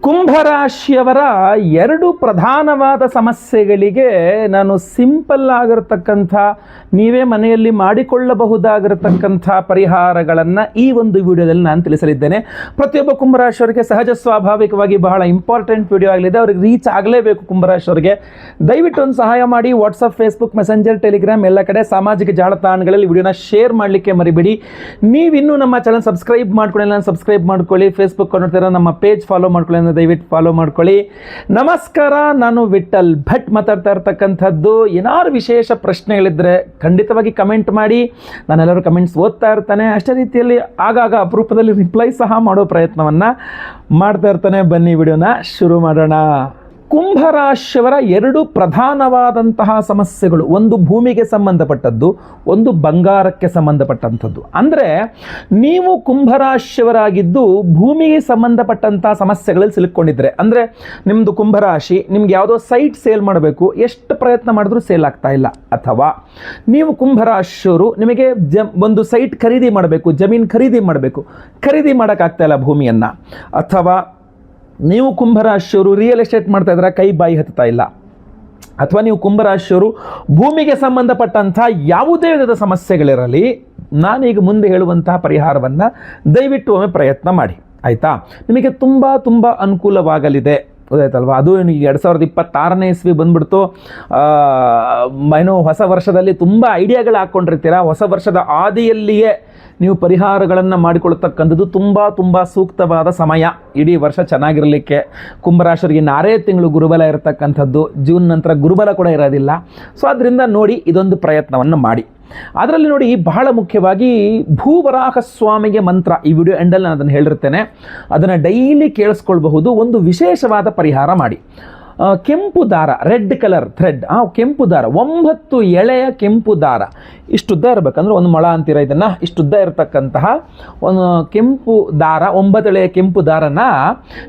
ಕುಂಭರಾಶಿಯವರ ಎರಡು ಪ್ರಧಾನವಾದ ಸಮಸ್ಯೆಗಳಿಗೆ ನಾನು ಸಿಂಪಲ್ ಆಗಿರತಕ್ಕಂಥ ನೀವೇ ಮನೆಯಲ್ಲಿ ಮಾಡಿಕೊಳ್ಳಬಹುದಾಗಿರತಕ್ಕಂಥ ಪರಿಹಾರಗಳನ್ನು ಈ ಒಂದು ವಿಡಿಯೋದಲ್ಲಿ ನಾನು ತಿಳಿಸಲಿದ್ದೇನೆ. ಪ್ರತಿಯೊಬ್ಬ ಕುಂಭರಾಶಿಯವರಿಗೆ ಸಹಜ ಸ್ವಾಭಾವಿಕವಾಗಿ ಬಹಳ ಇಂಪಾರ್ಟೆಂಟ್ ವಿಡಿಯೋ ಆಗಲಿದೆ. ಅವ್ರಿಗೆ ರೀಚ್ ಆಗಲೇಬೇಕು. ಕುಂಭರಾಶಿಯವರಿಗೆ ದಯವಿಟ್ಟು ಒಂದು ಸಹಾಯ ಮಾಡಿ. ವಾಟ್ಸಪ್, ಫೇಸ್ಬುಕ್, ಮೆಸೆಂಜರ್, ಟೆಲಿಗ್ರಾಮ್ ಎಲ್ಲ ಕಡೆ ಸಾಮಾಜಿಕ ಜಾಲತಾಣಗಳಲ್ಲಿ ವಿಡಿಯೋನ ಶೇರ್ ಮಾಡಲಿಕ್ಕೆ ಮರಿಬೇಡಿ. ನೀವಿನ್ನೂ ನಮ್ಮ ಚಾನಲ್ ಸಬ್ಸ್ಕ್ರೈಬ್ ಮಾಡ್ಕೊಳ್ಳಿ, ಸಬ್ಸ್ಕ್ರೈಬ್ ಮಾಡ್ಕೊಳ್ಳಿ. ಫೇಸ್ಬುಕ್ ನೋಡ್ತೀರಾ, ನಮ್ಮ ಪೇಜ್ ಫಾಲೋ ಮಾಡ್ಕೊಳ್ಳಿ, ದಯವಿಟ್ಟು ಫಾಲೋ ಮಾಡ್ಕೊಳ್ಳಿ. ನಮಸ್ಕಾರ, ನಾನು ವಿಠಲ್ ಭಟ್ ಮಾತಾಡ್ತಾ ಇರ್ತಕ್ಕಂಥದ್ದು. ಏನಾದ್ರು ವಿಶೇಷ ಪ್ರಶ್ನೆಗಳಿದ್ದರೆ ಖಂಡಿತವಾಗಿ ಕಮೆಂಟ್ ಮಾಡಿ. ನಾನೆಲ್ಲರೂ ಕಮೆಂಟ್ಸ್ ಓದ್ತಾ ಇರ್ತಾನೆ. ಅಷ್ಟೇ ರೀತಿಯಲ್ಲಿ ಆಗಾಗ ಅಪರೂಪದಲ್ಲಿ ರಿಪ್ಲೈ ಸಹ ಮಾಡೋ ಪ್ರಯತ್ನವನ್ನು ಮಾಡ್ತಾ ಇರ್ತಾನೆ. ಬನ್ನಿ ವಿಡಿಯೋನ ಶುರು ಮಾಡೋಣ. ಕುಂಭರಾಶಿಯವರ ಎರಡು ಪ್ರಧಾನವಾದಂತಹ ಸಮಸ್ಯೆಗಳು, ಒಂದು ಭೂಮಿಗೆ ಸಂಬಂಧಪಟ್ಟದ್ದು, ಒಂದು ಬಂಗಾರಕ್ಕೆ ಸಂಬಂಧಪಟ್ಟಂಥದ್ದು. ಅಂದರೆ ನೀವು ಕುಂಭರಾಶಿಯವರಾಗಿದ್ದು ಭೂಮಿಗೆ ಸಂಬಂಧಪಟ್ಟಂತಹ ಸಮಸ್ಯೆಗಳಲ್ಲಿ ಸಿಲುಕೊಂಡಿದ್ರೆ, ಅಂದರೆ ನಿಮ್ಮದು ಕುಂಭರಾಶಿ, ನಿಮ್ಗೆ ಯಾವುದೋ ಸೈಟ್ ಸೇಲ್ ಮಾಡಬೇಕು, ಎಷ್ಟು ಪ್ರಯತ್ನ ಮಾಡಿದ್ರೂ ಸೇಲ್ ಆಗ್ತಾ ಇಲ್ಲ. ಅಥವಾ ನೀವು ಕುಂಭರಾಶಿಯವರು, ನಿಮಗೆ ಒಂದು ಸೈಟ್ ಖರೀದಿ ಮಾಡಬೇಕು, ಜಮೀನು ಖರೀದಿ ಮಾಡೋಕ್ಕಾಗ್ತಾ ಇಲ್ಲ ಭೂಮಿಯನ್ನು. ಅಥವಾ ನೀವು ಕುಂಭರಾಶಿಯವರು ರಿಯಲ್ ಎಸ್ಟೇಟ್ ಮಾಡ್ತಾ ಇದ್ರೆ ಕೈ ಬಾಯಿ ಹತ್ತಾ ಇಲ್ಲ. ಅಥವಾ ನೀವು ಕುಂಭರಾಶಿಯವರು ಭೂಮಿಗೆ ಸಂಬಂಧಪಟ್ಟಂಥ ಯಾವುದೇ ವಿಧದ ಸಮಸ್ಯೆಗಳಿರಲಿ, ನಾನೀಗ ಮುಂದೆ ಹೇಳುವಂತಹ ಪರಿಹಾರವನ್ನು ದಯವಿಟ್ಟು ಒಮ್ಮೆ ಪ್ರಯತ್ನ ಮಾಡಿ, ಆಯಿತಾ? ನಿಮಗೆ ತುಂಬ ಅನುಕೂಲವಾಗಲಿದೆ, ಗೊತ್ತಾಯ್ತಲ್ವ? ಅದು 2026ನೇ ಇಸ್ವಿ ಬಂದ್ಬಿಡ್ತು. ಏನೋ ಹೊಸ ವರ್ಷದಲ್ಲಿ ತುಂಬ ಐಡಿಯಾಗಳು ಹಾಕ್ಕೊಂಡಿರ್ತೀರ. ಹೊಸ ವರ್ಷದ ಆದಿಯಲ್ಲಿಯೇ ನೀವು ಪರಿಹಾರಗಳನ್ನು ಮಾಡಿಕೊಳ್ತಕ್ಕಂಥದ್ದು ತುಂಬ ಸೂಕ್ತವಾದ ಸಮಯ. ಇಡೀ ವರ್ಷ ಚೆನ್ನಾಗಿರಲಿಕ್ಕೆ ಕುಂಭರಾಶಿಯವರಿಗೆ 6 ತಿಂಗಳು ಗುರುಬಲ ಇರತಕ್ಕಂಥದ್ದು. ಜೂನ್ ನಂತರ ಗುರುಬಲ ಕೂಡ ಇರೋದಿಲ್ಲ. ಸೊ ಅದರಿಂದ ನೋಡಿ, ಇದೊಂದು ಪ್ರಯತ್ನವನ್ನು ಮಾಡಿ. ಅದರಲ್ಲಿ ನೋಡಿ, ಬಹಳ ಮುಖ್ಯವಾಗಿ ಭೂವರಾಹ ಸ್ವಾಮಿಗೆ ಮಂತ್ರ. ಈ ವಿಡಿಯೋ ಎಂಡಲ್ಲಿ ನಾನು ಅದನ್ನು ಹೇಳಿರ್ತೇನೆ, ಅದನ್ನು ಡೈಲಿ ಕೇಳಿಸ್ಕೊಳ್ಬಹುದು. ಒಂದು ವಿಶೇಷವಾದ ಪರಿಹಾರ ಮಾಡಿ. ಕೆಂಪು ದಾರ, ರೆಡ್ ಕಲರ್ ಥ್ರೆಡ್, ಕೆಂಪು ದಾರ, 9 ಎಳೆಯ ಕೆಂಪು ದಾರ, ಇಷ್ಟುದ್ದ ಇರಬೇಕಂದ್ರೆ 1 ಮೊಳ ಅಂತೀರ ಇದನ್ನು, ಇಷ್ಟುದ್ದ ಇರತಕ್ಕಂತಹ ಒಂದು ಕೆಂಪು ದಾರ, 9 ಎಳೆಯ ಕೆಂಪು ದಾರನ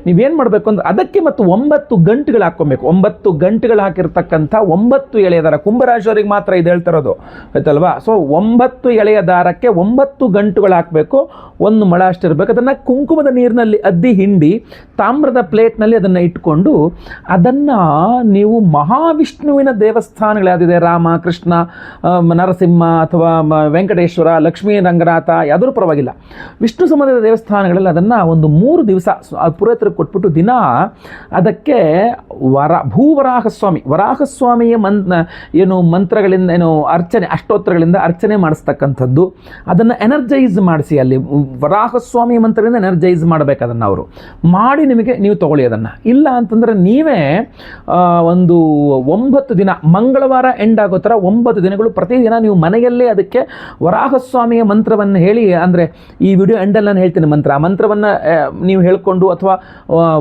ನೀವೇನು ಮಾಡಬೇಕು ಅಂದ್ರೆ ಅದಕ್ಕೆ ಮತ್ತು 9 ಗಂಟುಗಳು ಹಾಕ್ಕೊಬೇಕು. 9 ಗಂಟುಗಳು ಹಾಕಿರ್ತಕ್ಕಂಥ 9 ಎಳೆಯ ದಾರ. ಕುಂಭರಾಶಿಯವರಿಗೆ ಮಾತ್ರ ಇದು ಹೇಳ್ತಿರೋದು, ಆಯ್ತಲ್ವಾ? ಸೊ 9 ಎಳೆಯ ದಾರಕ್ಕೆ 9 ಗಂಟುಗಳು ಹಾಕಬೇಕು. 1 ಮೊಳ ಅಷ್ಟಿರಬೇಕು. ಅದನ್ನು ಕುಂಕುಮದ ನೀರಿನಲ್ಲಿ ಅದ್ದಿ ಹಿಂಡಿ ತಾಮ್ರದ ಪ್ಲೇಟ್ನಲ್ಲಿ ಅದನ್ನು ಇಟ್ಕೊಂಡು, ಅದನ್ನು ನೀವು ಮಹಾವಿಷ್ಣುವಿನ ದೇವಸ್ಥಾನಗಳು ಯಾವುದಿದೆ, ರಾಮ, ಕೃಷ್ಣ, ನರಸಿಂಹ ಅಥವಾ ವೆಂಕಟೇಶ್ವರ, ಲಕ್ಷ್ಮೀ ರಂಗನಾಥ, ಯಾವುದೂ ಪರವಾಗಿಲ್ಲ, ವಿಷ್ಣು ಸಂಬಂಧದ ದೇವಸ್ಥಾನಗಳಲ್ಲಿ ಅದನ್ನು ಒಂದು 3 ದಿವಸ ಪುರೋಹಿತರಿಗೆ ಕೊಟ್ಬಿಟ್ಟು ದಿನ ಅದಕ್ಕೆ ವರಾಹಸ್ವಾಮಿಯ ಮಂತ್ರಗಳಿಂದ, ಅರ್ಚನೆ, ಅಷ್ಟೋತ್ತರಗಳಿಂದ ಅರ್ಚನೆ ಮಾಡಿಸ್ತಕ್ಕಂಥದ್ದು. ಅದನ್ನು ಎನರ್ಜೈಸ್ ಮಾಡಿಸಿ, ಅಲ್ಲಿ ವರಾಹಸ್ವಾಮಿಯ ಮಂತ್ರದಿಂದ ಎನರ್ಜೈಸ್ ಮಾಡಬೇಕು. ಅದನ್ನು ಅವರು ಮಾಡಿ ನೀವು ತಗೊಳ್ಳಿ. ಅದನ್ನು ಇಲ್ಲ ಅಂತಂದರೆ ನೀವೇ ಒಂದು 9 ದಿನ, ಮಂಗಳವಾರ ಎಂಡ್ ಆಗೋ ಥರ 9 ದಿನಗಳು ಪ್ರತಿದಿನ ನೀವು ಮನೆಯಲ್ಲೇ ಅದಕ್ಕೆ ವರಾಹಸ್ವಾಮಿಯ ಮಂತ್ರವನ್ನು ಹೇಳಿ, ಅಂದರೆ ಈ ವಿಡಿಯೋ ಎಂಡಲ್ಲಿ ನಾನು ಹೇಳ್ತೀನಿ ಮಂತ್ರ, ಆ ಮಂತ್ರವನ್ನು ನೀವು ಹೇಳ್ಕೊಂಡು, ಅಥವಾ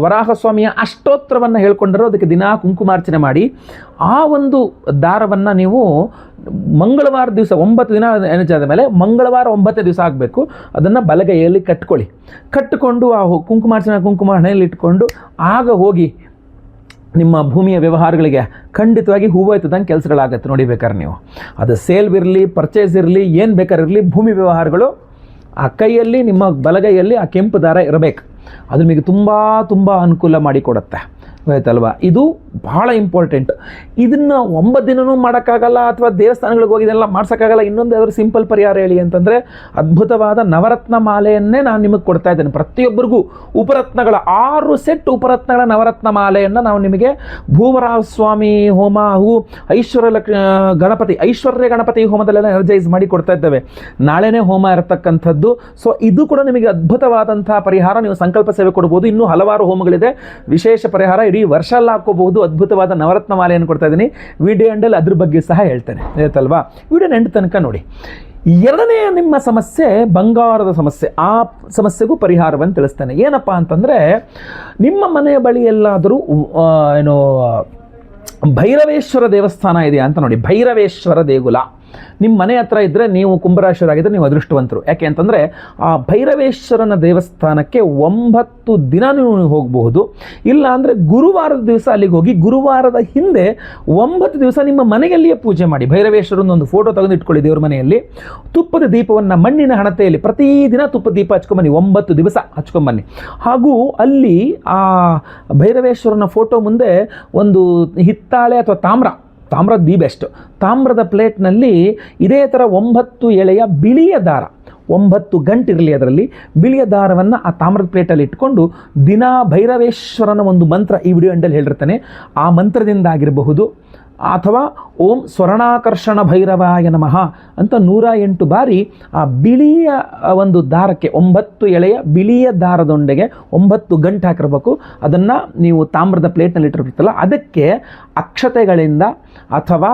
ವರಾಹಸ್ವಾಮಿಯ ಅಷ್ಟೋತ್ತರವನ್ನು ಹೇಳ್ಕೊಂಡರೂ ಅದಕ್ಕೆ ದಿನ ಕುಂಕುಮಾರ್ಚನೆ ಮಾಡಿ, ಆ ಒಂದು ದಾರವನ್ನು ನೀವು ಮಂಗಳವಾರ ದಿವಸ 9 ದಿನ ಎನರ್ಜಾದ ಮೇಲೆ ಮಂಗಳವಾರ 9ನೇ ದಿವಸ ಆಗಬೇಕು. ಅದನ್ನು ಬಲಗೈಯಲ್ಲಿ ಕಟ್ಟಿಕೊಂಡು ಆ ಕುಂಕುಮ ಹಣೆಯಲ್ಲಿ ಇಟ್ಕೊಂಡು ಆಗ ಹೋಗಿ ನಿಮ್ಮ ಭೂಮಿಯ ವ್ಯವಹಾರಗಳಿಗೆ ಖಂಡಿತವಾಗಿ ಹೂವಾಯ್ತದಂಗೆ ಕೆಲಸಗಳಾಗತ್ತೆ. ನೋಡಿ, ಬೇಕಾದ್ರೆ ನೀವು ಅದು ಸೇಲ್ ಇರಲಿ, ಪರ್ಚೇಸ್ ಇರಲಿ, ಏನು ಬೇಕಾದ್ರೆ ಇರಲಿ, ಭೂಮಿ ವ್ಯವಹಾರಗಳು ಆ ಕೈಯಲ್ಲಿ, ನಿಮ್ಮ ಬಲಗೈಯಲ್ಲಿ ಆ ಕೆಂಪು ದಾರ ಇರಬೇಕು. ಅದು ನಿಮಗೆ ತುಂಬ ಅನುಕೂಲ ಮಾಡಿಕೊಡುತ್ತೆ, ಆಯ್ತಲ್ವಾ? ಇದು ಬಹಳ ಇಂಪಾರ್ಟೆಂಟ್. ಇದನ್ನು 9 ದಿನವೂ ಮಾಡೋಕ್ಕಾಗಲ್ಲ, ಅಥವಾ ದೇವಸ್ಥಾನಗಳಿಗೆ ಹೋಗಿ ಇದೆಲ್ಲ ಮಾಡ್ಸೋಕ್ಕಾಗಲ್ಲ. ಇನ್ನೊಂದು ಯಾವ್ದಾದ್ರು ಸಿಂಪಲ್ ಪರಿಹಾರ ಹೇಳಿ ಅಂತಂದರೆ, ಅದ್ಭುತವಾದ ನವರತ್ನ ಮಾಲೆಯನ್ನೇ ನಾನು ನಿಮಗೆ ಕೊಡ್ತಾ ಇದ್ದೇನೆ. ಪ್ರತಿಯೊಬ್ಬರಿಗೂ ಉಪರತ್ನಗಳ 6 ಸೆಟ್ ಉಪರತ್ನಗಳ ನವರತ್ನ ಮಾಲೆಯನ್ನು ನಾವು ನಿಮಗೆ ಭೂವರಾಹ ಸ್ವಾಮಿ ಹೋಮ, ಐಶ್ವರ್ಯ ಗಣಪತಿ ಹೋಮದಲ್ಲೆಲ್ಲ ಎನರ್ಜೈಸ್ ಮಾಡಿ ಕೊಡ್ತಾ ಇದ್ದೇವೆ. ನಾಳೆನೇ ಹೋಮ ಇರತಕ್ಕಂಥದ್ದು. ಸೊ ಇದು ಕೂಡ ನಿಮಗೆ ಅದ್ಭುತವಾದಂತಹ ಪರಿಹಾರ. ನೀವು ಸಂಕಲ್ಪ ಸೇವೆ ಕೊಡ್ಬೋದು. ಇನ್ನೂ ಹಲವಾರು ಹೋಮಗಳಿದೆ, ವಿಶೇಷ ಪರಿಹಾರ ಇಡೀ ವರ್ಷ ಎಲ್ಲ ಹಾಕೋಬಹುದು. ಅದ್ಭುತವಾದ ನವರತ್ನ ಮಾಲೆಯನ್ನು ಕೊಡ್ತಾ ಇದ್ದೀನಿ. ವಿಡಿಯೋ ಎಂಡಲ್ಲಿ ಅದ್ರ ಬಗ್ಗೆ ಸಹ ಹೇಳ್ತೇನೆ, ಆಯ್ತಲ್ವಾ? ವಿಡಿಯೋ ಎಂಡ್ ತನಕ ನೋಡಿ. ಎರಡನೆಯ ನಿಮ್ಮ ಸಮಸ್ಯೆ ಬಂಗಾರದ ಸಮಸ್ಯೆ. ಆ ಸಮಸ್ಯೆಗೂ ಪರಿಹಾರವನ್ನು ತಿಳಿಸ್ತೇನೆ. ಏನಪ್ಪ ಅಂತಂದರೆ, ನಿಮ್ಮ ಮನೆಯ ಬಳಿ ಎಲ್ಲಾದರೂ ಭೈರವೇಶ್ವರ ದೇವಸ್ಥಾನ ಇದೆಯಾ ಅಂತ ನೋಡಿ. ಭೈರವೇಶ್ವರ ದೇಗುಲ ನಿಮ್ಮ ಮನೆ ಹತ್ರ ಇದ್ದರೆ ನೀವು ಕುಂಭರಾಶಿಯವರಾಗಿದ್ದರೆ ನೀವು ಅದೃಷ್ಟವಂತರು. ಯಾಕೆ ಅಂತಂದರೆ ಆ ಭೈರವೇಶ್ವರನ ದೇವಸ್ಥಾನಕ್ಕೆ 9 ದಿನ ನೀವು ಹೋಗಬಹುದು. ಇಲ್ಲ ಅಂದರೆ ಗುರುವಾರದ ದಿವಸ ಅಲ್ಲಿಗೆ ಹೋಗಿ ಗುರುವಾರದ ಹಿಂದೆ 9 ದಿವಸ ನಿಮ್ಮ ಮನೆಯಲ್ಲಿಯೇ ಪೂಜೆ ಮಾಡಿ. ಭೈರವೇಶ್ವರನ ಒಂದು ಫೋಟೋ ತೆಗೆದು ಇಟ್ಕೊಳ್ಳಿ ದೇವ್ರ ಮನೆಯಲ್ಲಿ. ತುಪ್ಪದ ದೀಪವನ್ನು ಮಣ್ಣಿನ ಹಣತೆಯಲ್ಲಿ ಪ್ರತಿದಿನ ತುಪ್ಪದ ದೀಪ ಹಚ್ಕೊಂಬನ್ನಿ, 9 ದಿವಸ ಹಚ್ಕೊಂಬನ್ನಿ. ಹಾಗೂ ಅಲ್ಲಿ ಆ ಭೈರವೇಶ್ವರನ ಫೋಟೋ ಮುಂದೆ ಒಂದು ಹಿತ್ತಾಳೆ ಅಥವಾ ತಾಮ್ರದ ದಿ ಬೆಸ್ಟ್ ತಾಮ್ರದ ಪ್ಲೇಟ್ನಲ್ಲಿ ಇದೇ ಥರ 9 ಎಳೆಯ ಬಿಳಿಯ ದಾರ, 9 ಗಂಟಿರಲಿ ಅದರಲ್ಲಿ ಬಿಳಿಯ ದಾರವನ್ನು ಆ ತಾಮ್ರದ ಪ್ಲೇಟಲ್ಲಿ ಇಟ್ಕೊಂಡು ದಿನ ಭೈರವೇಶ್ವರನ ಒಂದು ಮಂತ್ರ, ಈ ವಿಡಿಯೋ ಎಂಡಲ್ಲಿ ಹೇಳಿರ್ತಾನೆ, ಆ ಮಂತ್ರದಿಂದ ಆಗಿರಬಹುದು ಅಥವಾ ಓಂ ಸ್ವರ್ಣಾಕರ್ಷಣ ಭೈರವಾಯ ನಮಃ ಅಂತ 108 ಬಾರಿ ಆ ಬಿಳಿಯ ಒಂದು ದಾರಕ್ಕೆ 9 ಎಳೆಯ ಬಿಳಿಯ ದಾರದೊಂಡೆಗೆ 9 ಗಂಟೆ ಹಾಕಿರ್ಬೇಕು. ಅದನ್ನು ನೀವು ತಾಮ್ರದ ಪ್ಲೇಟ್ನಲ್ಲಿ ಇಟ್ಟಿರ್ತೀರಲ್ಲ, ಅದಕ್ಕೆ ಅಕ್ಷತೆಗಳಿಂದ ಅಥವಾ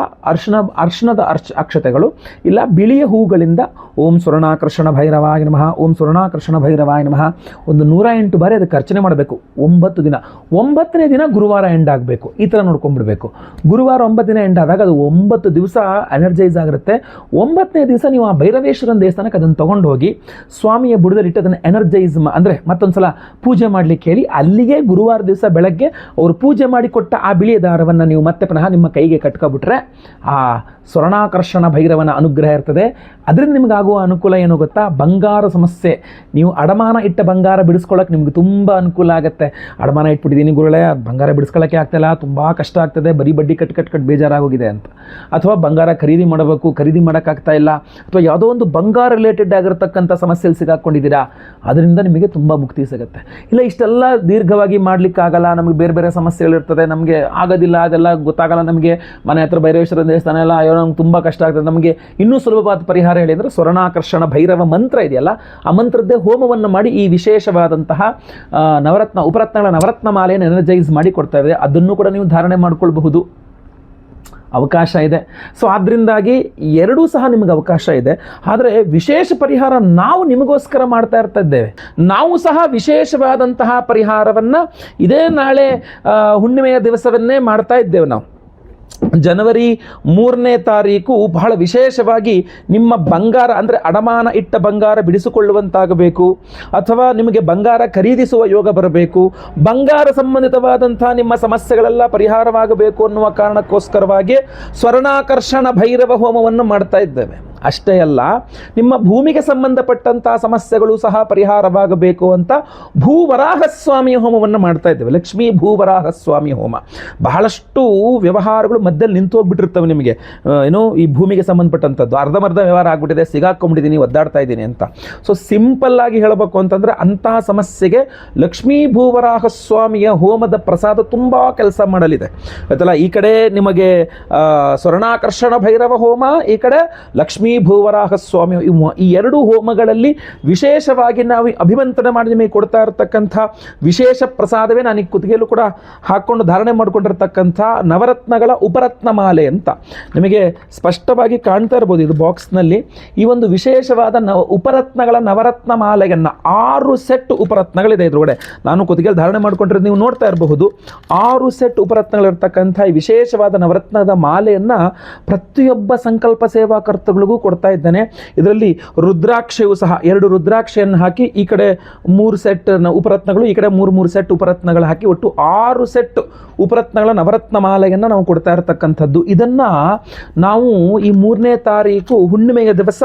ಅರ್ಶನದ ಅಕ್ಷತೆಗಳು ಇಲ್ಲ ಬಿಳಿಯ ಹೂಗಳಿಂದ ಓಂ ಸ್ವರ್ಣಾಕರ್ಷಣ ಭೈರವಾಯ ನಮಃ, ಓಂ ಸ್ವರ್ಣಾಕರ್ಷಣ ಭೈರವಾಯ ನಮಃ ಒಂದು 108 ಬಾರಿ ಅದಕ್ಕೆ ಅರ್ಚನೆ ಮಾಡಬೇಕು 9 ದಿನ. 9ನೇ ದಿನ ಗುರುವಾರ ಎಂಡ್ ಆಗಬೇಕು. ಈ ಥರ ನೋಡ್ಕೊಂಡ್ಬಿಡ್ಬೇಕು. ಗುರುವಾರ 9 ದಿನ ಎಂಡ್ ಆದಾಗ ಅದು 9 ದಿವಸ ಎನರ್ಜೈಸ್ ಆಗಿರುತ್ತೆ. 9ನೇ ದಿವಸ ನೀವು ಆ ಭೈರವೇಶ್ವರನ ದೇವಸ್ಥಾನಕ್ಕೆ ಅದನ್ನು ತೊಗೊಂಡು ಹೋಗಿ ಸ್ವಾಮಿಯ ಬುಡದಲ್ಲಿಟ್ಟು ಅದನ್ನು ಎನರ್ಜೈಸ್ ಅಂದರೆ ಮತ್ತೊಂದು ಸಲ ಪೂಜೆ ಮಾಡಲಿಕ್ಕೆ ಹೇಳಿ, ಅಲ್ಲಿಗೆ ಗುರುವಾರ ದಿವಸ ಬೆಳಗ್ಗೆ ಅವರು ಪೂಜೆ ಮಾಡಿಕೊಟ್ಟ ಆ ಬಿಳಿಯ ದಾರವನ್ನು ನೀವು ಮತ್ತೆ ಪುನಃ ನಿಮ್ಮ ಕೈಗೆ ಕಟ್ಕೊಬಿಟ್ರೆ ಆ ಸ್ವರ್ಣಾಕರ್ಷಣ ಭೈರವನ ಅನುಗ್ರಹ ಇರ್ತದೆ. ಅದರಿಂದ ನಿಮಗಾಗುವ ಅನುಕೂಲ ಏನು ಗೊತ್ತಾ? ಬಂಗಾರ ಸಮಸ್ಯೆ, ನೀವು ಅಡಮಾನ ಇಟ್ಟ ಬಂಗಾರ ಬಿಡಿಸ್ಕೊಳ್ಳೋಕೆ ನಿಮ್ಗೆ ತುಂಬ ಅನುಕೂಲ ಆಗುತ್ತೆ. ಅಡಮಾನ ಇಟ್ಬಿಟ್ಟಿದ್ದೀನಿ ಗುರುಗಳೇ, ಬಂಗಾರ ಬಿಡಿಸ್ಕೊಳ್ಳೋಕ್ಕೆ ಆಗ್ತಾಯಿಲ್ಲ, ತುಂಬ ಕಷ್ಟ ಆಗ್ತದೆ, ಬರೀ ಬಡ್ಡಿ ಕಟ್ ಬೇಜಾರಾಗೋಗಿದೆ ಅಂತ. ಅಥವಾ ಬಂಗಾರ ಖರೀದಿ ಮಾಡಬೇಕು, ಖರೀದಿ ಮಾಡೋಕ್ಕಾಗ್ತಾ ಇಲ್ಲ, ಅಥವಾ ಯಾವುದೋ ಒಂದು ಬಂಗಾರ ರಿಲೇಟೆಡ್ ಆಗಿರತಕ್ಕಂಥ ಸಮಸ್ಯೆಯಲ್ಲಿ ಸಿಗಾಕೊಂಡಿದ್ದೀರಾ, ಅದರಿಂದ ನಿಮಗೆ ತುಂಬ ಮುಕ್ತಿ ಸಿಗುತ್ತೆ. ಇಲ್ಲ ಇಷ್ಟೆಲ್ಲ ದೀರ್ಘವಾಗಿ ಮಾಡಲಿಕ್ಕಾಗಲ್ಲ, ನಮಗೆ ಬೇರೆ ಬೇರೆ ಸಮಸ್ಯೆಗಳಿರ್ತದೆ, ನಮಗೆ ಆಗೋದಿಲ್ಲ, ಅದೆಲ್ಲ ಗೊತ್ತಾಗಲ್ಲ, ನಮಗೆ ಮನೆ ಹತ್ರ ಭೈರವೇಶ್ವರ ದೇವಸ್ಥಾನ ಎಲ್ಲ ಅಯ್ಯೋ ನಮ್ಗೆ ತುಂಬ ಕಷ್ಟ ಆಗ್ತದೆ, ನಮಗೆ ಇನ್ನೂ ಸುಲಭವಾದ ಪರಿಹಾರ ಹೇಳಿ ಅಂದರೆ ಸ್ವರ್ಣಾಕರ್ಷಣ ಭೈರವ ಮಂತ್ರ ಇದೆಯಲ್ಲ, ಆ ಮಂತ್ರದ್ದೇ ಹೋಮವನ್ನು ಮಾಡಿ ಈ ವಿಶೇಷವಾದಂತಹ ಉಪರತ್ನಗಳ ನವರತ್ನ ಮಾಲೆಯನ್ನು ಎನರ್ಜೈಸ್ ಮಾಡಿ ಕೊಡ್ತಾ ಇದೆ. ಅದನ್ನು ಕೂಡ ನೀವು ಧಾರಣೆ ಮಾಡ್ಕೊಳ್ಬಹುದು, ಅವಕಾಶ ಇದೆ. ಸೊ ಆದ್ದರಿಂದಾಗಿ ಎರಡೂ ಸಹ ನಿಮಗೆ ಅವಕಾಶ ಇದೆ. ಆದರೆ ವಿಶೇಷ ಪರಿಹಾರ ನಾವು ನಿಮಗೋಸ್ಕರ ಮಾಡ್ತಾ ಇರ್ತಾ ಇದ್ದೇವೆ. ನಾವು ಸಹ ವಿಶೇಷವಾದಂತಹ ಪರಿಹಾರವನ್ನು ಇದೇ ನಾಳೆ ಹುಣ್ಣಿಮೆಯ ದಿವಸವನ್ನೇ ಮಾಡ್ತಾ ಇದ್ದೇವೆ. ನಾವು ಜನವರಿ 3ನೇ ತಾರೀಕು ಬಹಳ ವಿಶೇಷವಾಗಿ ನಿಮ್ಮ ಬಂಗಾರ ಅಂದರೆ ಅಡಮಾನ ಇಟ್ಟ ಬಂಗಾರ ಬಿಡಿಸಿಕೊಳ್ಳುವಂತಾಗಬೇಕು, ಅಥವಾ ನಿಮಗೆ ಬಂಗಾರ ಖರೀದಿಸುವ ಯೋಗ ಬರಬೇಕು, ಬಂಗಾರ ಸಂಬಂಧಿತವಾದಂಥ ನಿಮ್ಮ ಸಮಸ್ಯೆಗಳೆಲ್ಲ ಪರಿಹಾರವಾಗಬೇಕು ಅನ್ನುವ ಕಾರಣಕ್ಕೋಸ್ಕರವಾಗಿ ಸ್ವರ್ಣಾಕರ್ಷಣ ಭೈರವ ಹೋಮವನ್ನು ಮಾಡ್ತಾ ಇದ್ದೇವೆ. ಅಷ್ಟೇ ಅಲ್ಲ, ನಿಮ್ಮ ಭೂಮಿಗೆ ಸಂಬಂಧಪಟ್ಟಂಥ ಸಮಸ್ಯೆಗಳು ಸಹ ಪರಿಹಾರವಾಗಬೇಕು ಅಂತ ಭೂವರಾಹಸ್ವಾಮಿಯ ಹೋಮವನ್ನು ಮಾಡ್ತಾ ಇದ್ದೇವೆ. ಲಕ್ಷ್ಮೀ ಭೂವರಾಹಸ್ವಾಮಿ ಹೋಮ. ಬಹಳಷ್ಟು ವ್ಯವಹಾರಗಳು ಮಧ್ಯದಲ್ಲಿ ನಿಂತು ಹೋಗ್ಬಿಟ್ಟಿರ್ತವೆ ನಿಮಗೆ, ಏನೋ ಈ ಭೂಮಿಗೆ ಸಂಬಂಧಪಟ್ಟಂಥದ್ದು ಅರ್ಧಮರ್ಧ ವ್ಯವಹಾರ ಆಗ್ಬಿಟ್ಟಿದೆ, ಸಿಗಾಕೊಂಡ್ಬಿಟ್ಟಿದ್ದೀನಿ, ಒದ್ದಾಡ್ತಾ ಇದ್ದೀನಿ ಅಂತ. ಸೊ ಸಿಂಪಲ್ ಆಗಿ ಹೇಳಬೇಕು ಅಂತಂದರೆ ಅಂತಹ ಸಮಸ್ಯೆಗೆ ಲಕ್ಷ್ಮೀ ಭೂವರಾಹಸ್ವಾಮಿಯ ಹೋಮದ ಪ್ರಸಾದ ತುಂಬ ಕೆಲಸ ಮಾಡಲಿದೆ. ಆಯ್ತಲ್ಲ, ಈ ಕಡೆ ನಿಮಗೆ ಸ್ವರ್ಣಾಕರ್ಷಣ ಭೈರವ ಹೋಮ, ಈ ಕಡೆ ಲಕ್ಷ್ಮೀ ಭೂವರಾಹಸ್ವಾಮಿ. ಈ ಎರಡು ಹೋಮಗಳಲ್ಲಿ ವಿಶೇಷವಾಗಿ ನಾವು ಅಭಿಮಂತ್ರಣ ಮಾಡಿ ನಿಮಗೆ ಕೊಡ್ತಾ ಇರತಕ್ಕಂಥ ವಿಶೇಷ ಪ್ರಸಾದವೇ ನಾನು ಈ ಕುತ್ತಿಗೆಯಲ್ಲೂ ಕೂಡ ಹಾಕ್ಕೊಂಡು ಧಾರಣೆ ಮಾಡಿಕೊಂಡಿರ್ತಕ್ಕಂಥ ನವರತ್ನಗಳ ಉಪರತ್ನ ಮಾಲೆ ಅಂತ ನಿಮಗೆ ಸ್ಪಷ್ಟವಾಗಿ ಕಾಣ್ತಾ ಇರ್ಬೋದು ಇದು ಬಾಕ್ಸ್ನಲ್ಲಿ. ಈ ಒಂದು ವಿಶೇಷವಾದ ಉಪರತ್ನಗಳ ನವರತ್ನ ಮಾಲೆಯನ್ನು 6 ಸೆಟ್ ಉಪರತ್ನಗಳಿದೆ ಇದ್ರೊಳಗಡೆ. ನಾನು ಕುತ್ತಿಗೆಯಲ್ಲಿ ಧಾರಣೆ ಮಾಡ್ಕೊಂಡಿರೋದು ನೀವು ನೋಡ್ತಾ ಇರಬಹುದು. 6 ಸೆಟ್ ಉಪರತ್ನಗಳಿರ್ತಕ್ಕಂಥ ಈ ವಿಶೇಷವಾದ ನವರತ್ನದ ಮಾಲೆಯನ್ನು ಪ್ರತಿಯೊಬ್ಬ ಸಂಕಲ್ಪ ಸೇವಾಕರ್ತಗಳಿಗೂ ಕೊಡ್ತಾ ಇದ್ದಾನೆ. ಇದರಲ್ಲಿ ರುದ್ರಾಕ್ಷೆಯು ಸಹ 2 ರುದ್ರಾಕ್ಷೆಯನ್ನು ಹಾಕಿ ಈ ಕಡೆ 3 ಸೆಟ್ ಉಪರತ್ನಗಳು, ಈ ಕಡೆ 3 ಸೆಟ್ ಉಪರತ್ನಗಳು ಹಾಕಿ ಒಟ್ಟು 6 ಸೆಟ್ ಉಪರತ್ನಗಳ ನವರತ್ನ ಮಾಲೆಯನ್ನು ನಾವು ಕೊಡ್ತಾ ಇರತಕ್ಕಂಥದ್ದು. ಇದನ್ನು ನಾವು ಈ 3ನೇ ತಾರೀಕು ಹುಣ್ಣಿಮೆಯ ದಿವಸ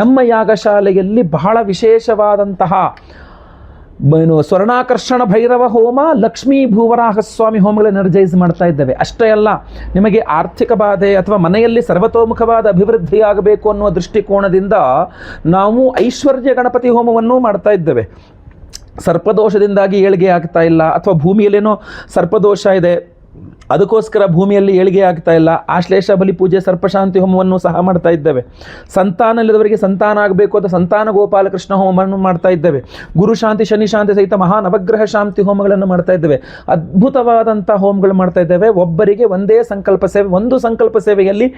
ನಮ್ಮ ಯಾಗಶಾಲೆಯಲ್ಲಿ ಬಹಳ ವಿಶೇಷವಾದಂತಹ ಸ್ವರ್ಣಾಕರ್ಷಣ ಭೈರವ ಹೋಮ, ಲಕ್ಷ್ಮೀ ಭೂವರಾಹಸ್ವಾಮಿ ಹೋಮಗಳು ಎನರ್ಜೈಸ್ ಮಾಡ್ತಾ ಇದ್ದೇವೆ. ಅಷ್ಟೇ ಅಲ್ಲ, ನಿಮಗೆ ಆರ್ಥಿಕ ಬಾಧೆ ಅಥವಾ ಮನೆಯಲ್ಲಿ ಸರ್ವತೋಮುಖವಾದ ಅಭಿವೃದ್ಧಿಯಾಗಬೇಕು ಅನ್ನುವ ದೃಷ್ಟಿಕೋನದಿಂದ ನಾವು ಐಶ್ವರ್ಯ ಗಣಪತಿ ಹೋಮವನ್ನು ಮಾಡ್ತಾ ಇದ್ದೇವೆ. ಸರ್ಪದೋಷದಿಂದಾಗಿ ಏಳಿಗೆ ಆಗ್ತಾ ಇಲ್ಲ, ಅಥವಾ ಭೂಮಿಯಲ್ಲೇನೋ ಸರ್ಪದೋಷ ಇದೆ, ಅದಕ್ಕೋಸ್ಕರ ಭೂಮಿಯಲ್ಲಿ ಏಳಿಗೆ ಆಗ್ತಾ ಇಲ್ಲ, ಆಶ್ಲೇಷ ಬಲಿ ಪೂಜೆ ಸರ್ಪಶಾಂತಿ ಹೋಮವನ್ನು ಸಹ ಮಾಡ್ತಾ ಇದ್ದೇವೆ. ಸಂತಾನ ಇಲ್ಲದವರಿಗೆ ಸಂತಾನ ಆಗಬೇಕು ಅಂತ ಸಂತಾನ ಗೋಪಾಲಕೃಷ್ಣ ಹೋಮವನ್ನು ಮಾಡ್ತಾ ಇದ್ದೇವೆ. ಗುರು ಶಾಂತಿ ಶನಿ ಶಾಂತಿ ಸಹಿತ ಮಹಾ ನವಗ್ರಹ ಶಾಂತಿ ಹೋಮಗಳನ್ನು ಮಾಡ್ತಾ ಇದ್ದೇವೆ. ಅದ್ಭುತವಾದಂಥ ಹೋಮಗಳು ಮಾಡ್ತಾ ಇದ್ದೇವೆ. ಒಬ್ಬರಿಗೆ ಒಂದೇ ಸಂಕಲ್ಪ ಸೇವೆ, ಒಂದು ಸಂಕಲ್ಪ ಸೇವೆಯಲ್ಲಿ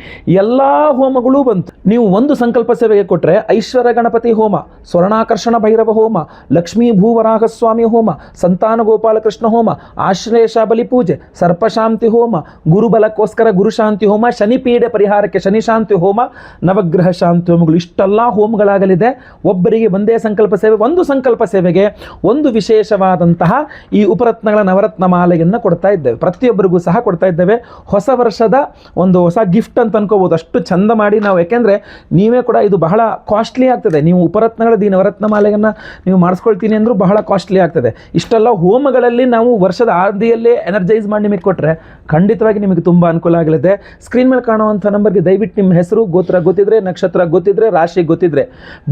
ಎಲ್ಲ ಹೋಮಗಳೂ ಬಂತು. ನೀವು ಒಂದು ಸಂಕಲ್ಪ ಸೇವೆಗೆ ಕೊಟ್ಟರೆ ಐಶ್ವರ್ಯ ಗಣಪತಿ ಹೋಮ, ಸ್ವರ್ಣಾಕರ್ಷಣ ಭೈರವ ಹೋಮ, ಲಕ್ಷ್ಮೀ ಭೂವರಾಹಸ್ವಾಮಿ ಹೋಮ, ಸಂತಾನ ಗೋಪಾಲಕೃಷ್ಣ ಹೋಮ, ಆಶ್ಲೇಷ ಬಲಿ ಪೂಜೆ, ಸರ್ಪಶಾಂತಿ ಶಾಂತಿ ಹೋಮ, ಗುರುಬಲಕ್ಕೋಸ್ಕರ ಗುರು ಶಾಂತಿ ಹೋಮ, ಶನಿ ಪೀಡೆ ಪರಿಹಾರಕ್ಕೆ ಶನಿ ಶಾಂತಿ ಹೋಮ, ನವಗ್ರಹ ಶಾಂತಿ ಹೋಮಗಳು, ಇಷ್ಟೆಲ್ಲ ಹೋಮಗಳಾಗಲಿದೆ. ಒಬ್ಬರಿಗೆ ಒಂದೇ ಸಂಕಲ್ಪ ಸೇವೆ, ಒಂದು ಸಂಕಲ್ಪ ಸೇವೆಗೆ ಒಂದು ವಿಶೇಷವಾದಂತಹ ಈ ಉಪರತ್ನಗಳ ನವರತ್ನ ಮಾಲೆಯನ್ನು ಕೊಡ್ತಾ ಇದ್ದೇವೆ. ಪ್ರತಿಯೊಬ್ಬರಿಗೂ ಸಹ ಕೊಡ್ತಾ ಇದ್ದೇವೆ. ಹೊಸ ವರ್ಷದ ಒಂದು ಹೊಸ ಗಿಫ್ಟ್ ಅಂತ ಅನ್ಕೋಬಹುದು, ಅಷ್ಟು ಚಂದ ಮಾಡಿ ನಾವು. ಯಾಕೆಂದರೆ ನೀವೇ ಕೂಡ ಇದು ಬಹಳ ಕಾಸ್ಟ್ಲಿ ಆಗ್ತದೆ. ನೀವು ಉಪರತ್ನಗಳ ಈ ನವರತ್ನ ಮಾಲೆಯನ್ನು ನೀವು ಮಾಡಿಸ್ಕೊಳ್ತೀನಿ ಅಂದರೂ ಬಹಳ ಕಾಸ್ಟ್ಲಿ ಆಗ್ತದೆ. ಇಷ್ಟೆಲ್ಲ ಹೋಮಗಳಲ್ಲಿ ನಾವು ವರ್ಷದ ಆದಿಯಲ್ಲೇ ಎನರ್ಜೈಸ್ ಮಾಡಿ ನಿಮಗೆ ಕೊಟ್ಟರೆ ಖಂಡಿತವಾಗಿ ನಿಮಗೆ ತುಂಬ ಅನುಕೂಲ ಆಗಲಿದೆ. ಸ್ಕ್ರೀನ್ ಮೇಲೆ ಕಾಣುವಂಥ ನಂಬರ್ಗೆ ದಯವಿಟ್ಟು ನಿಮ್ಮ ಹೆಸರು, ಗೋತ್ರ ಗೊತ್ತಿದ್ರೆ, ನಕ್ಷತ್ರ ಗೊತ್ತಿದ್ರೆ, ರಾಶಿ ಗೊತ್ತಿದ್ರೆ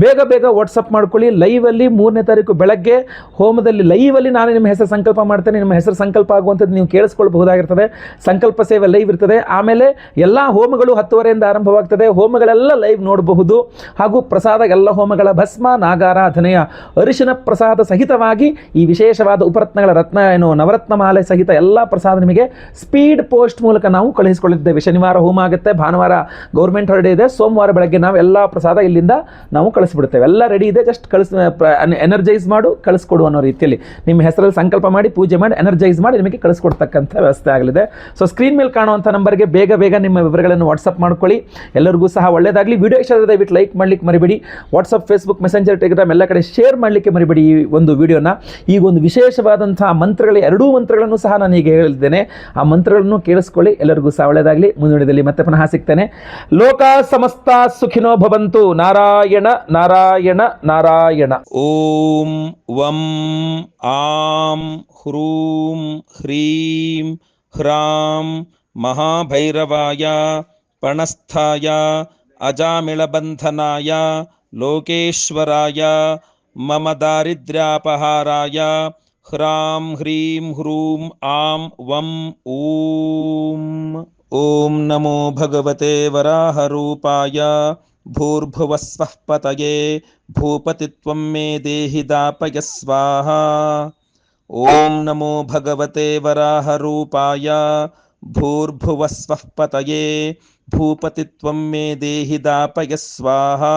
ಬೇಗ ಬೇಗ ವಾಟ್ಸಪ್ ಮಾಡ್ಕೊಳ್ಳಿ. ಲೈವಲ್ಲಿ 3ನೇ ತಾರೀಕು ಬೆಳಗ್ಗೆ ಹೋಮದಲ್ಲಿ ಲೈವಲ್ಲಿ ನಾನು ನಿಮ್ಮ ಹೆಸರು ಸಂಕಲ್ಪ ಮಾಡ್ತೇನೆ. ನಿಮ್ಮ ಹೆಸರು ಸಂಕಲ್ಪ ಆಗುವಂಥದ್ದು ನೀವು ಕೇಳಿಸ್ಕೊಳ್ಬಹುದಾಗಿರ್ತದೆ. ಸಂಕಲ್ಪ ಸೇವೆ ಲೈವ್ ಇರ್ತದೆ. ಆಮೇಲೆ ಎಲ್ಲ ಹೋಮಗಳು 10:30ಯಿಂದ ಆರಂಭವಾಗ್ತದೆ. ಹೋಮಗಳೆಲ್ಲ ಲೈವ್ ನೋಡಬಹುದು. ಹಾಗೂ ಪ್ರಸಾದ, ಎಲ್ಲ ಹೋಮಗಳ ಭಸ್ಮ, ನಾಗಾರಾಧನೆಯ ಅರಿಶಿನ ಪ್ರಸಾದ ಸಹಿತವಾಗಿ ಈ ವಿಶೇಷವಾದ ಉಪರತ್ನಗಳ ನವರತ್ನ ಮಾಲೆ ಸಹಿತ ಎಲ್ಲ ಪ್ರಸಾದ ನಿಮಗೆ ಸ್ಪೀಡ್ ಪೋಸ್ಟ್ ಮೂಲಕ ನಾವು ಕಳುಹಿಸಿಕೊಳ್ಳಿದ್ದೇವೆ. ಶನಿವಾರ ಹೋಮ ಆಗುತ್ತೆ, ಭಾನುವಾರ ಗೌರ್ಮೆಂಟ್ ಹಾಲಿಡೇ ಇದೆ, ಸೋಮವಾರ ಬೆಳಗ್ಗೆ ನಾವು ಎಲ್ಲ ಪ್ರಸಾದ ಇಲ್ಲಿಂದ ನಾವು ಕಳಿಸ್ಬಿಡ್ತೇವೆ. ಎಲ್ಲ ರೆಡಿ ಇದೆ, ಜಸ್ಟ್ ಎನರ್ಜೈಸ್ ಮಾಡು ಕಳಿಸ್ಕೊಡು ಅನ್ನೋ ರೀತಿಯಲ್ಲಿ ನಿಮ್ಮ ಹೆಸರಲ್ಲಿ ಸಂಕಲ್ಪ ಮಾಡಿ, ಪೂಜೆ ಮಾಡಿ, ಎನರ್ಜೈಸ್ ಮಾಡಿ ನಿಮಗೆ ಕಳಿಸ್ಕೊಡ್ತಕ್ಕಂಥ ವ್ಯವಸ್ಥೆ ಆಗಲಿದೆ. ಸೊ ಸ್ಕ್ರೀನ್ ಮೇಲೆ ಕಾಣುವಂಥ ನಂಬರ್ಗೆ ಬೇಗ ಬೇಗ ನಿಮ್ಮ ವಿವರಗಳನ್ನು ವಾಟ್ಸಪ್ ಮಾಡ್ಕೊಳ್ಳಿ. ಎಲ್ಲರಿಗೂ ಸಹ ಒಳ್ಳೆಯದಾಗಲಿ. ವಿಡಿಯೋ ಇಷ್ಟ ಆದರೆ ದಯವಿಟ್ಟು ಲೈಕ್ ಮಾಡಲಿಕ್ಕೆ ಮರಿಬೇಡಿ. ವಾಟ್ಸಪ್, ಫೇಸ್ಬುಕ್, ಮೆಸೆಂಜರ್, ಟೆಲಿಗ್ರಾಮ್ ಎಲ್ಲ ಕಡೆ ಶೇರ್ ಮಾಡಲಿಕ್ಕೆ ಮರಿಬೇಡಿ ಈ ಒಂದು ವಿಡಿಯೋನ. ಈಗ ಒಂದು ವಿಶೇಷವಾದಂತಹ ಮಂತ್ರಗಳು, 2 ಮಂತ್ರಗಳನ್ನು ಸಹ ನಾನು ಈಗ ಹೇಳಿದ್ದೇನೆ. ಆ ಮಂತ್ರಗಳನ್ನು ಕೇಳಿಸ್ಕೊಳ್ಳಿ. ಎಲ್ಲರಿಗೂ ಸಹ ಒಳ್ಳೆಯದಾಗಲಿ. ಮುಂದಿನದಲ್ಲಿ ಮತ್ತೆ ಪುನಃ ಸಿಗ್ತೇನೆ. ಲೋಕ ಸಮಸ್ತ ಸುಖಿನೋ ಭವಂತು. ನಾರಾಯಣ ನಾರಾಯಣ ನಾರಾಯಣ. ಓಂ ವಂ ಆಂ ಹ್ರೂಂ ಹ್ರೀಂ ಹ್ರಾಂ ಮಹಾಭೈರವಾಯ ಪಣಸ್ಥಾಯ ಅಜಾಮಿಳಬಂಧನಾಯ ಲೋಕೇಶ್ವರಾಯ ಮಮ ದಾರಿದ್ರ್ಯಾಪಹಾರಾಯ ಹ್ರಾಂ ಹ್ರೀಂ ಹ್ರೂಂ ಆಂ ವಂ ಓಂ. ಓಂ ನಮೋ ಭಗವತೆ ವರಾಹರೂಪಾಯ ಭೂರ್ಭುವಸ್ವಃ ಪತಯೇ ಭೂಪತಿತ್ವಂ ಮೇ ದೇಹಿ ದಾಪಯ ಸ್ವಾಹಾ. ಓಂ ನಮೋ ಭಗವತೆ ವರಾಹರೂಪಾಯ ಭೂರ್ಭುವಸ್ವಃ ಪತಯೇ ಭೂಪತಿತ್ವಂ ಮೇ ದೇಹಿ ದಾಪಯ ಸ್ವಾಹಾ.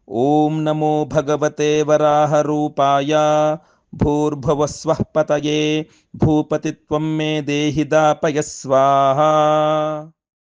ಓಂ ನಮೋ ಭಗವತೆ ವರಾಹರೂಪಾಯ ಭೂರ್ಭುವಸ್ವಃ ಪತಯೇ ಭೂಪತಿತ್ವಂ ಮೇ ದೇಹಿ ದಾಪಯ ಸ್ವಾಹಾ.